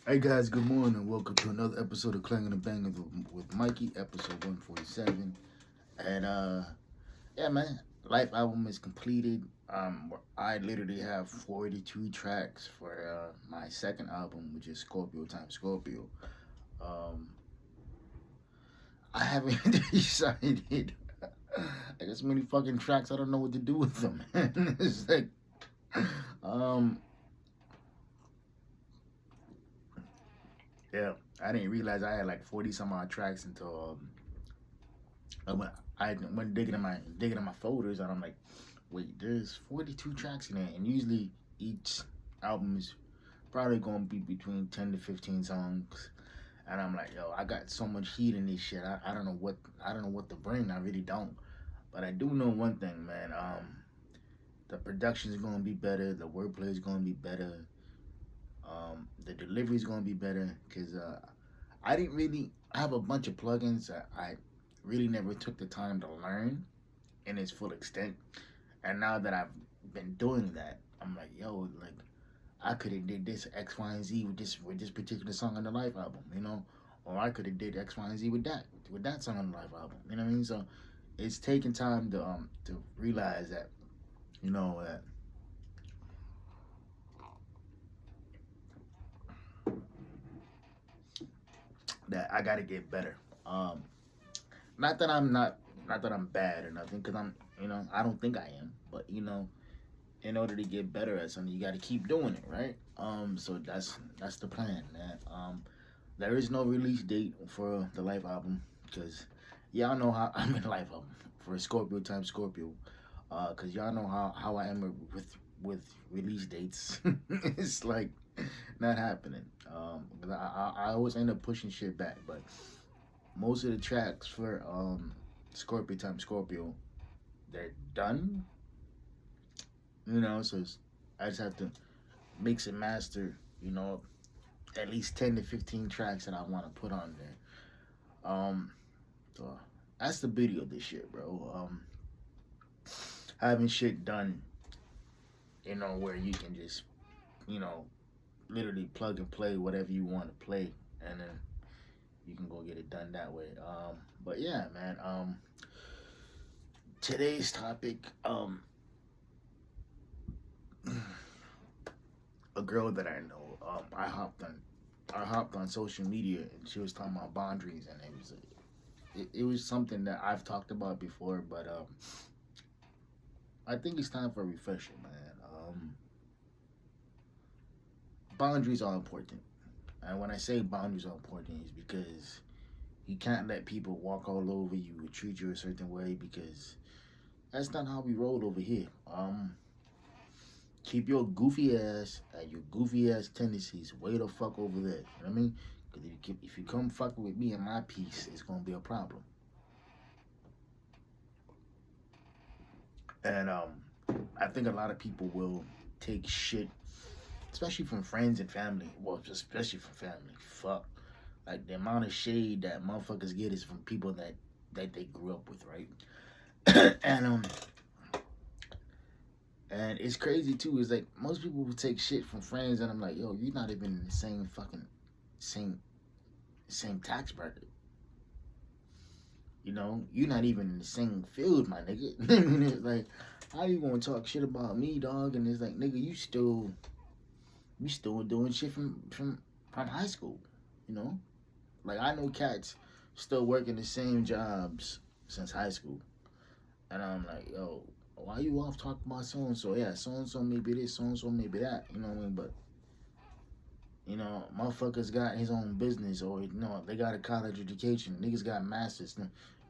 Hey guys, good morning. Welcome to another episode of Clangin and Bangin with Mikey, episode 147. And yeah, man, life album is completed. I literally have 42 tracks for my second album, which is Scorpio times Scorpio. Um, I haven't decided. I got so many fucking tracks. I don't know what to do with them. It's like, um, yeah, I didn't realize I had like 40 some odd tracks until when I went digging in my folders, and I'm like, wait, there's 42 tracks in there, and usually each album is probably gonna be between 10 to 15 songs. And I'm like, yo, I got so much heat in this shit. I don't know what to bring. I really don't. But I do know one thing, man. The production is gonna be better. The wordplay is gonna be better. The delivery is gonna be better because I didn't really have a bunch of plugins that I really never took the time to learn in its full extent. And now that I've been doing that, I'm like, yo, like I could have did this X, Y, and Z with this particular song on the Life album, or I could have did X, Y, and Z with that song on the Life album. You know what I mean? So it's taking time to realize that you know that that I got to get better. Not that I'm not that I'm bad or nothing, because I don't think I am, but in order to get better at something, you got to keep doing it, right? So that's the plan, man. There is no release date for the Life album because y'all know how I'm in Life album for Scorpio times Scorpio. Cause y'all know how I am with release dates. It's like not happening. 'Cause I always end up pushing shit back, but most of the tracks for Scorpio times Scorpio, they're done. So I just have to mix and master. At least 10 to 15 tracks that I want to put on there. So that's the beauty of this shit, bro. Having shit done, where you can just, you know, literally plug and play whatever you want to play, and then you can go get it done that way. But yeah, man. Today's topic, a girl that I know, I hopped on social media, and she was talking about boundaries, and it was something that I've talked about before, but I think it's time for a refresher, man. Boundaries are important, and when I say boundaries are important, is because you can't let people walk all over you or treat you a certain way, because that's not how we roll over here. Keep your goofy ass and your goofy ass tendencies way the fuck over there. You know what I mean? Because if you come fucking with me and my peace, it's gonna be a problem. And I think a lot of people will take shit, especially from friends and family. Well, especially from family. Fuck, like the amount of shade that motherfuckers get is from people that they grew up with, right? And it's crazy too. Is like most people will take shit from friends, and I'm like, yo, you're not even in the same fucking same same tax bracket. You're not even in the same field, my nigga. It's like, how you gonna talk shit about me, dog? And it's like, nigga, you still doing shit from high school, you know? Like I know cats still working the same jobs since high school, and I'm like, yo, why you off talking about so and so? Yeah, so and so maybe this, so and so maybe that. You know what I mean? But motherfuckers got his own business, or they got a college education. Niggas got masters.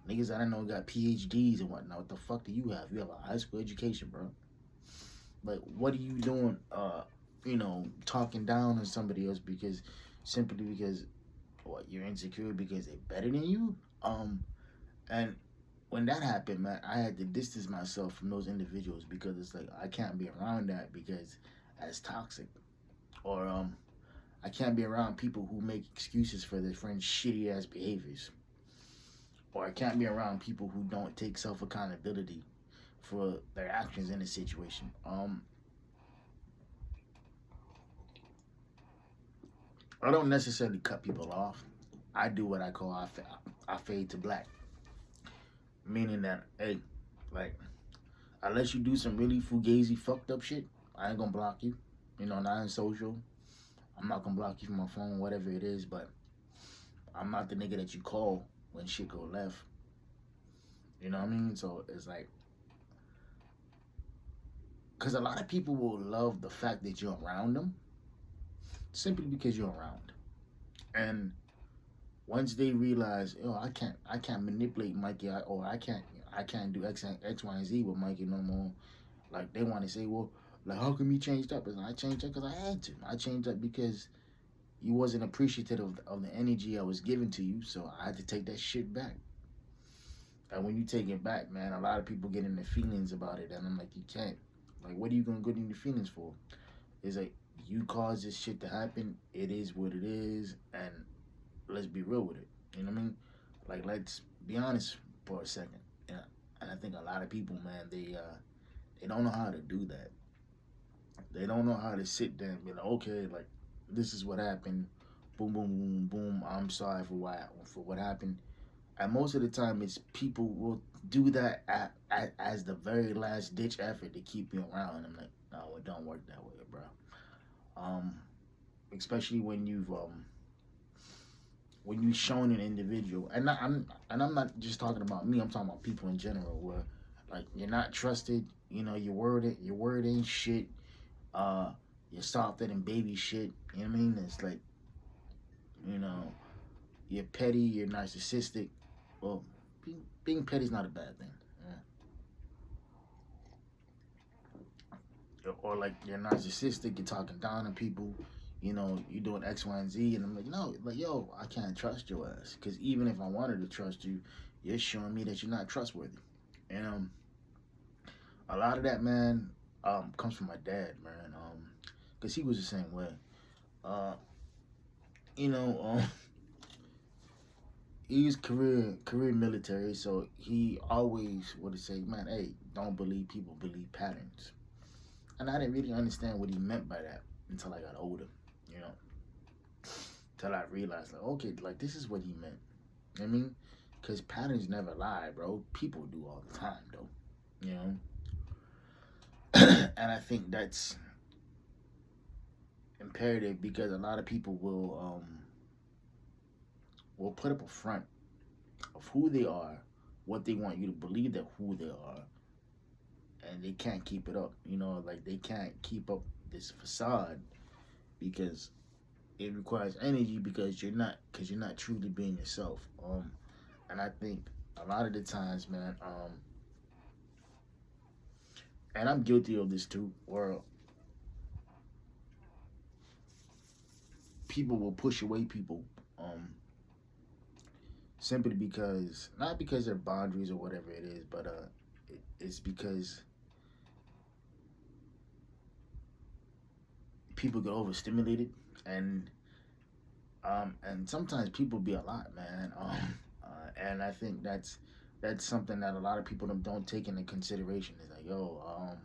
Niggas I don't know got PhDs and whatnot. What the fuck do you have? You have a high school education, bro. Like, what are you doing? Talking down on somebody else simply because what, you're insecure because they're better than you. And when that happened, man, I had to distance myself from those individuals, because it's like I can't be around that, because that's toxic. Or I can't be around people who make excuses for their friends' shitty ass behaviors. Or I can't be around people who don't take self accountability for their actions in a situation. I don't necessarily cut people off. I do what I call I fade to black, meaning that hey, like unless you do some really fugazi fucked up shit, I ain't gonna block you. You know, not in social. I'm not gonna block you from my phone, whatever it is. But I'm not the nigga that you call when shit go left. You know what I mean? So it's like, cause a lot of people will love the fact that you're around them simply because you're around. And once they realize, oh, I can't manipulate Mikey, or I can't do X, Y, and Z with Mikey no more. Like they want to say, well, like how come you changed up? It's like, I changed up because I had to. I changed up because you wasn't appreciative of the energy I was giving to you, so I had to take that shit back. And when you take it back, man, a lot of people get in their feelings about it, and I'm like, you can't. Like, what are you gonna get in your feelings for? It's like you caused this shit to happen. It is what it is, and let's be real with it. You know what I mean? Like, let's be honest for a second. And I think a lot of people, man, they don't know how to do that. They don't know how to sit there and be like, okay, like this is what happened. Boom, boom, boom, boom. I'm sorry for what happened. And most of the time, it's people will do that as the very last ditch effort to keep you around. I'm like, no, it don't work that way, bro. Um, Especially when you shown an individual, I'm not just talking about me. I'm talking about people in general, where like you're not trusted. You know, your word ain't shit. Uh, you're softer than baby shit. You know what I mean? It's like, you know, you're petty. You're narcissistic. Well, being petty is not a bad thing. Or like you're narcissistic. You're talking down on people. You know, you're doing X, Y, and Z, and I'm like, no, like, yo, I can't trust your ass. Because even if I wanted to trust you, you're showing me that you're not trustworthy. And a lot of that, man, comes from my dad, man. Because he was the same way. Uh, you know, he's career military, so he always would say, man, hey, don't believe people, believe patterns. And I didn't really understand what he meant by that until I got older, you know, till I realized, like, okay, like this is what he meant. You know what I mean, because patterns never lie, bro. People do all the time, though, you know. And I think that's imperative because a lot of people will put up a front of who they are, what they want you to believe that who they are, and they can't keep it up. You know, like they can't keep up this facade because it requires energy because you're not truly being yourself. And I think a lot of the times, man, and I'm guilty of this too, where people will push away people, simply because not because their boundaries or whatever it is, but it's because people get overstimulated and sometimes people be a lot, man. And I think that's something that a lot of people don't take into consideration. It's like, yo,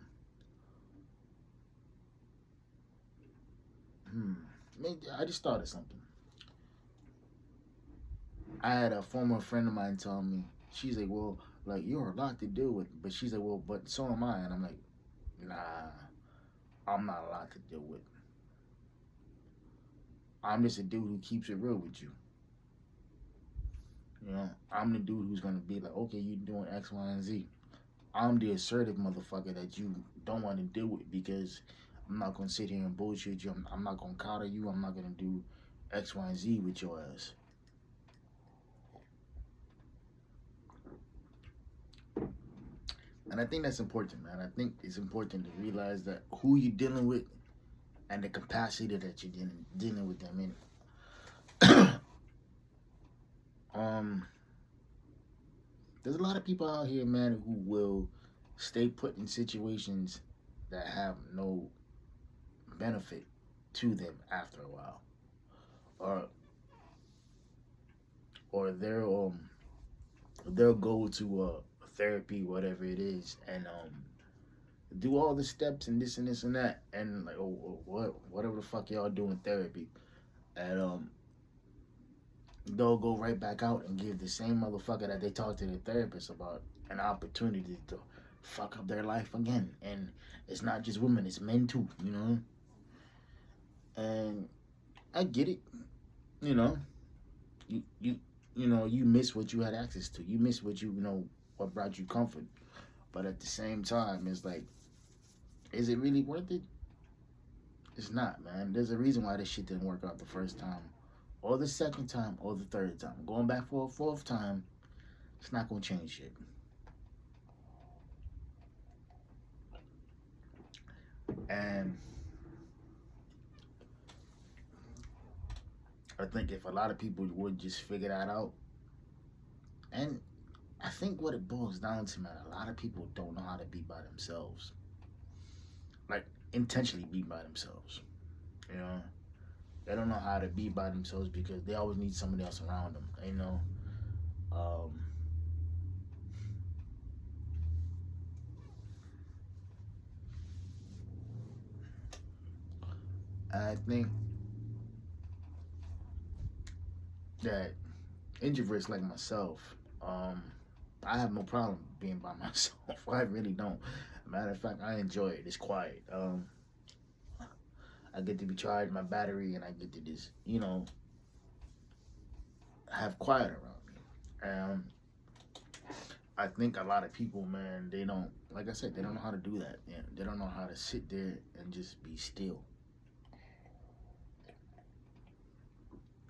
maybe I just started something. I had a former friend of mine tell me, she's like, well, like you're a lot to deal with, but she's like, well, but so am I, and I'm like, nah, I'm not a lot to deal with. I'm just a dude who keeps it real with you. You know, I'm the dude who's gonna be like, okay, you doing X, Y, and Z. I'm the assertive motherfucker that you don't want to deal with because I'm not gonna sit here and bullshit you. I'm not gonna coddle you. I'm not gonna do X, Y, and Z with your ass. And I think that's important, man. I think it's important to realize that who you're dealing with and the capacity that you're dealing with them in. um, there's a lot of people out here, man, who will stay put in situations that have no benefit to them after a while, or or they'll go to therapy, whatever it is, and do all the steps and this and that, and like, oh, whatever the fuck y'all do in therapy, and they'll go right back out and give the same motherfucker that they talked to the therapist about an opportunity to fuck up their life again. And it's not just women, it's men too, you know. And I get it, you know. You you you know, you miss what you had access to. You miss what you know what brought you comfort. But at the same time, it's like, is it really worth it? It's not, man. There's a reason why this shit didn't work out the first time, or the second time, or the third time. Going back for a fourth time, it's not gonna change shit. And I think if a lot of people would just figure that out, and I think what it boils down to, man, a lot of people don't know how to be by themselves. Like, intentionally be by themselves. You know? They don't know how to be by themselves because they always need somebody else around them. You know? Um, I think that introverts like myself, I have no problem being by myself. I really don't. Matter of fact, I enjoy it. It's quiet. I get to be charged my battery, and I get to just, you know, have quiet around me. I think a lot of people, man, they don't, like I said, they don't know how to do that. Yeah, they don't know how to sit there and just be still.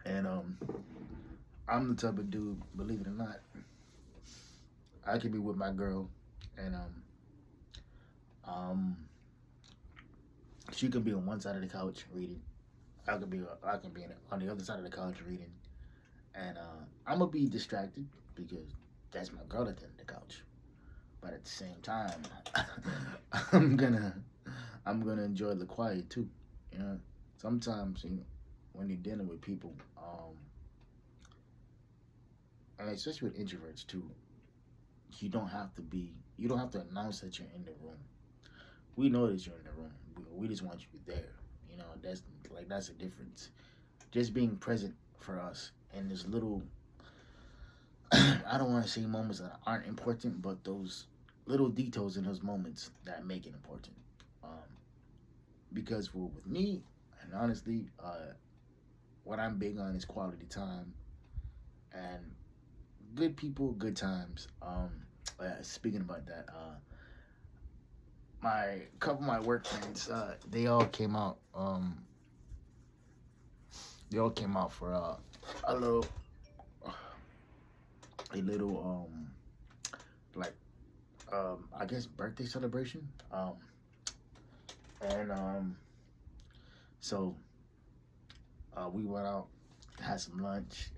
And I'm the type of dude, believe it or not, I could be with my girl, and um, she could be on one side of the couch reading. I can be on the other side of the couch reading, and I'm gonna be distracted because that's my girl at the end of the couch. But at the same time, I'm gonna I'm gonna enjoy the quiet too. You know, sometimes, you know, when you're dealing with people, and especially with introverts too, you don't have to announce that you're in the room. We know that you're in the room. We just want you there. You know, that's a difference. Just being present for us and this little, I don't want to say moments that aren't important, but those little details in those moments that make it important. Um, because with me, and honestly, what I'm big on is quality time and good people, good times. Speaking about that, my couple of my work friends, they all came out. They all came out for a little, a little, like, I guess birthday celebration. And so we went out, had some lunch.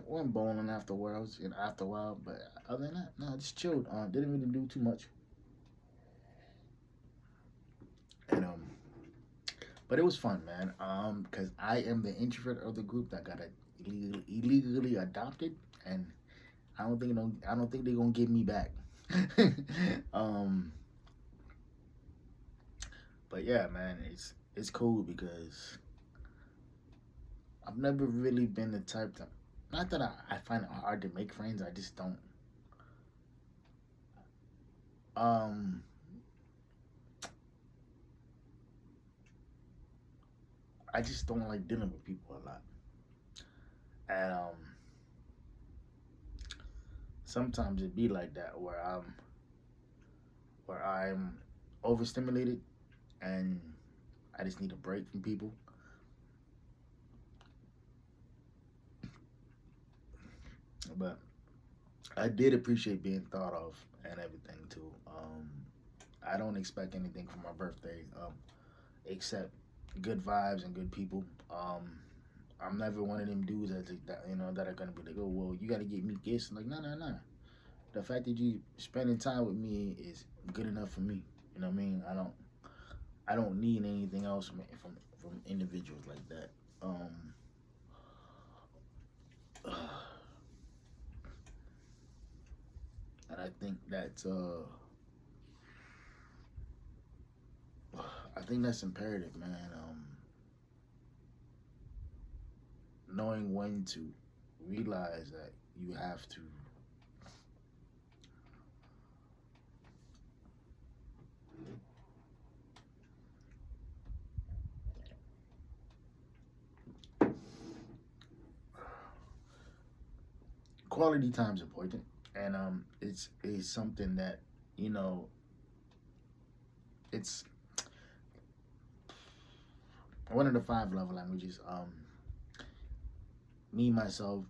Went bowling afterwards, and after a while, but other than that, no, just chilled. Didn't really do too much, and but it was fun, man. Because I am the introvert of the group that got illegally adopted, and I don't think they're gonna get me back. um, but yeah, man, it's cool because I've never really been the type to. Not that I find it hard to make friends. I just don't. Um, I just don't like dealing with people a lot, and sometimes it be like that where I'm overstimulated and I just need a break from people. But I did appreciate being thought of and everything too. I don't expect anything for my birthday, except good vibes and good people. I'm never one of them dudes that you know that are gonna be like, oh well, you gotta get me gifts. I'm like, no, no, no. The fact that you spending time with me is good enough for me. You know what I mean? I don't need anything else from individuals like that. And I think that's imperative, man. knowing when to realize that you have to quality time is important, and it's something that you know it's one of the five love languages. Me myself,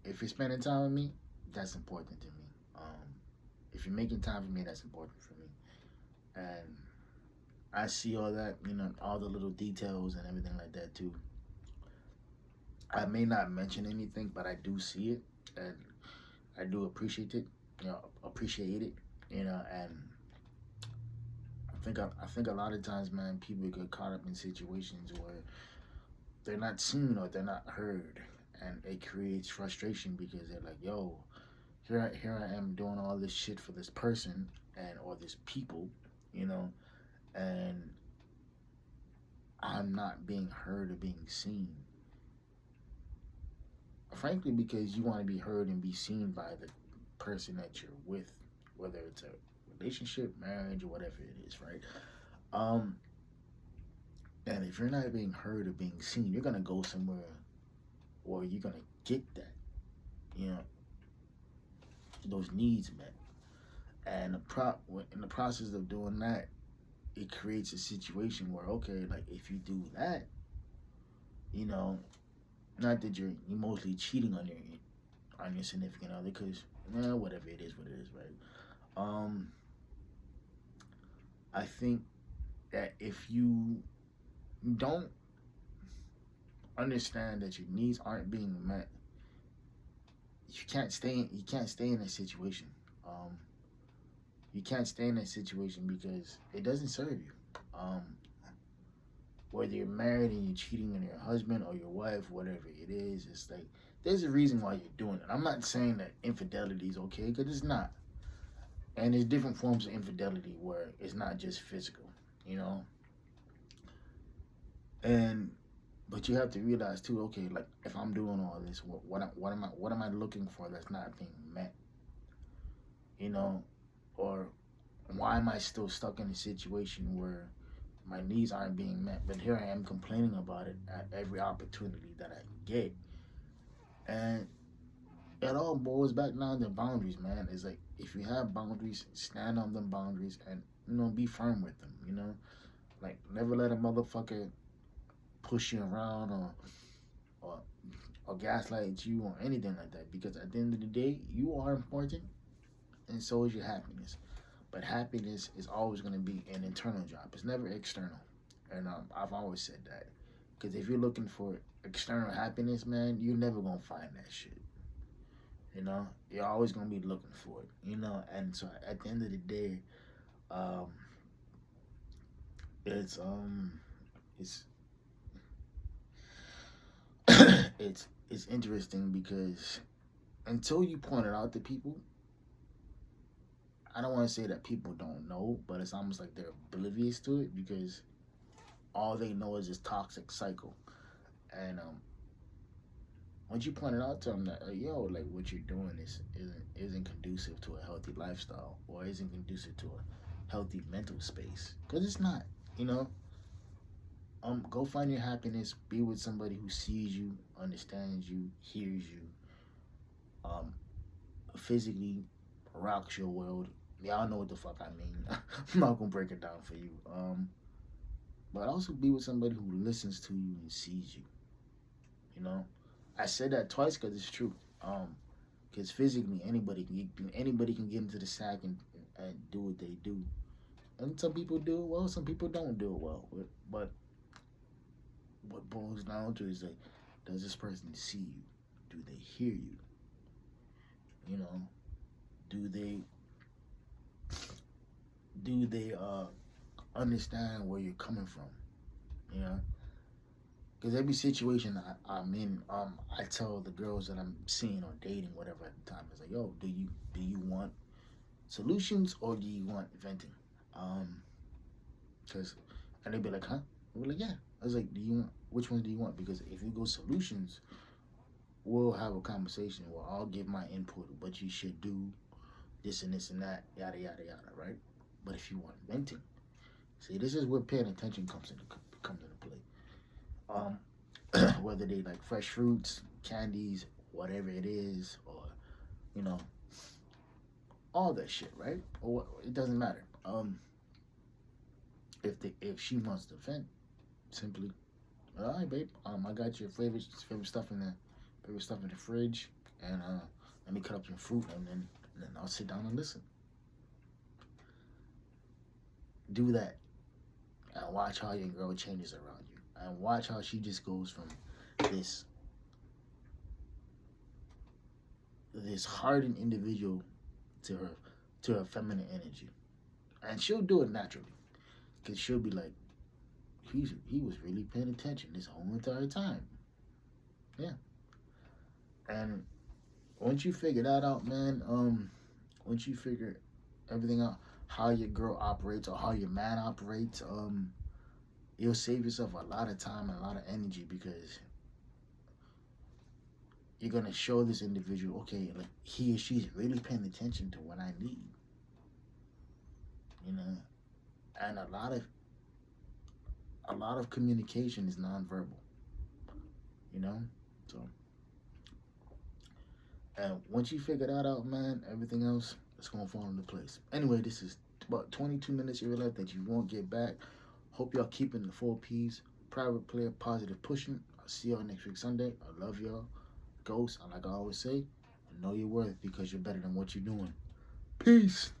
if you're spending time with me, that's important to me. If you're making time for me, that's important for me, and I see all that, all the little details and everything like that too. I may not mention anything, but I do see it, and I do appreciate it. Appreciate it. And I think a lot of times, man, people get caught up in situations where they're not seen or they're not heard, and it creates frustration because they're like, "Yo, here I am doing all this shit for this person and or this people, you know, and I'm not being heard or being seen." Frankly, because you want to be heard and be seen by the person that you're with, whether it's a relationship, marriage, or whatever it is, right? Um, and if you're not being heard or being seen, you're gonna go somewhere where you're gonna get that, you know, those needs met. And in the process of doing that, it creates a situation where, okay, like if you do that, you know, not that you're emotionally cheating on your significant other, because whatever it is, what it is, right? Um, I think that if you don't understand that your needs aren't being met, you can't stay in that situation. Um, you can't stay in that situation because it doesn't serve you. Um, whether you're married and you're cheating on your husband or your wife, whatever it is, it's like there's a reason why you're doing it. I'm not saying that infidelity is okay, because it's not. And there's different forms of infidelity where it's not just physical, you know. And but you have to realize too, okay, like if I'm doing all this, what am I looking for that's not being met, you know, or why am I still stuck in a situation where my needs aren't being met, but here I am complaining about it at every opportunity that I get. And it all boils back down to boundaries, man. It's like if you have boundaries, stand on them boundaries and be firm with them, Like never let a motherfucker push you around or or gaslight you or anything like that, because at the end of the day, you are important and so is your happiness. But happiness is always going to be an internal job. It's never external. And I've always said that. Because if you're looking for external happiness, man, you're never going to find that shit. You're always going to be looking for it. And so at the end of the day, um, it's it's interesting because until you point it out to people, I don't want to say that people don't know, but it's almost like they're oblivious to it because all they know is this toxic cycle. And once you point it out to them that, yo, like what you're doing isn't conducive to a healthy lifestyle or isn't conducive to a healthy mental space, because it's not. You know, go find your happiness. Be with somebody who sees you, understands you, hears you, um, physically rocks your world. Y'all know what the fuck I mean. I'm not gonna break it down for you. But also be with somebody who listens to you and sees you. You know, I said that twice because it's true. Because physically anybody can get into the sack and do what they do, and some people do it well, some people don't do it well. But what boils down to is like, does this person see you? Do they hear you? You know, do they understand where you're coming from? You know, because every situation I'm in, I tell the girls that I'm seeing or dating, whatever at the time, is like, yo, do you want solutions or do you want venting? Because and they'd be like, huh? We're like, yeah. I was like, do you want which ones do you want? Because if you go solutions, we'll have a conversation where I'll give my input, what you should do, this and this and that, yada yada yada, right? But if you want venting, see, this is where paying attention comes into play. Whether they like fresh fruits, candies, whatever it is, or you know, all that shit, right? Or it doesn't matter. If she wants to vent, simply, all right, babe. I got your favorite stuff in the fridge, and let me cut up some fruit, and then I'll sit down and listen. Do that, and watch how your girl changes around you, and watch how she just goes from this hardened individual to her feminine energy, and she'll do it naturally, cause she'll be like, he was really paying attention this whole entire time, yeah. And once you figure that out, man, once you figure everything out, how your girl operates or how your man operates, you'll save yourself a lot of time and a lot of energy, because you're gonna show this individual, okay, like he or she's really paying attention to what I need, you know. And a lot of communication is nonverbal, you know. So, and once you figure that out, man, everything else is gonna fall into place. Anyway, this is about 22 minutes of your life that you won't get back. Hope y'all keeping the 4Ps. Private player, positive pushing. I'll see y'all next week Sunday. I love y'all. Ghost, and like I always say, know your worth, because you're better than what you're doing. Peace.